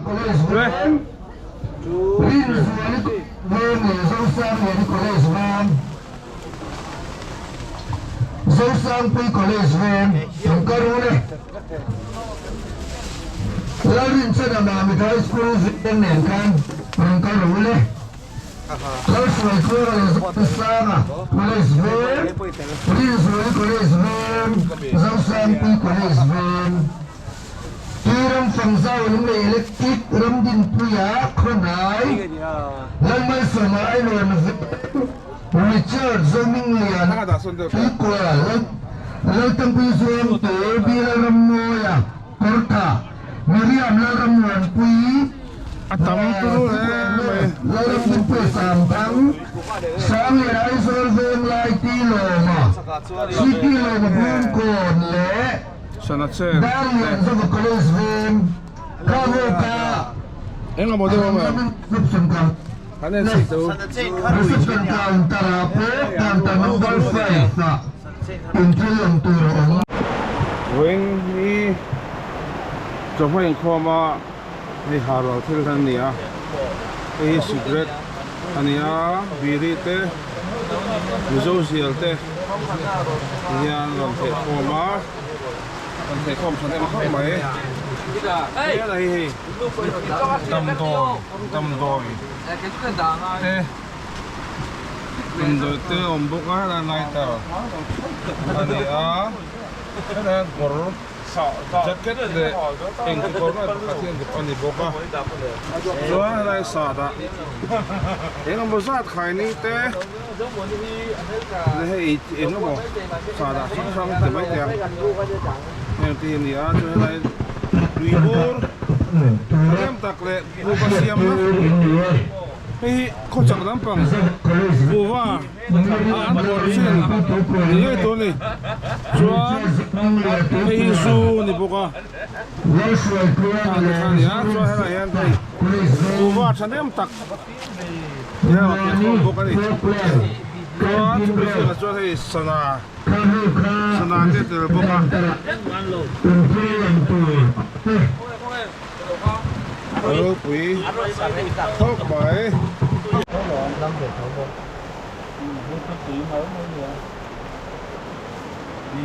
college van rin suani ven Zhongshan Yan college van Zhongshan Pui college van Sangkarune Larin sana nami high school van nen kan Sangkarune Kalau suai kau sana college van rin suani college van Zhongshan Pui college van Tiram fangzau lung electric ram din puya khonai lang mai samai non Richard Zoming lian ikwa lang tang pui suam to bila ram moya korka Miriam la ram wan pui atam tu la ram din pui sam thang sang le ai sol ven lai ti lo ma si ti lo ma bun kon le Sanatse. Darian sama college van kamu ka Enggak mau dia mama. Subsangkang Kanan situ. Subsangkang tarapo kanta number 5 sa Until turun Wing ni coba yang koma ni haro tilkan ni ya. Ini cigarette ania biri te social te. Yan lam te koma. Anh thấy không sao em không mấy cái này tâm đôi thế mình từ ông bốc á là này tao anh ấy á cái này cổ jacket để anh cái cổ này phát hiện được anh ấy bốc á rồi này sao đó anh ông bốc sát khai ní thế này anh nó bốc sao đó xong thì mấy tiền yang tinggi ya, tu helai libur, rem tak le, bukan siam lah. Hei, kocak lampang, buah, borsin, ni itu ni, cuan, hei su ni buka, kan ya, cuan helai yang tadi, buah, cendem tak, ya, bukan ni. Cuan sebenarnya cuan hei sana dia terbuka. Halo Pui, thốt bảy. Đi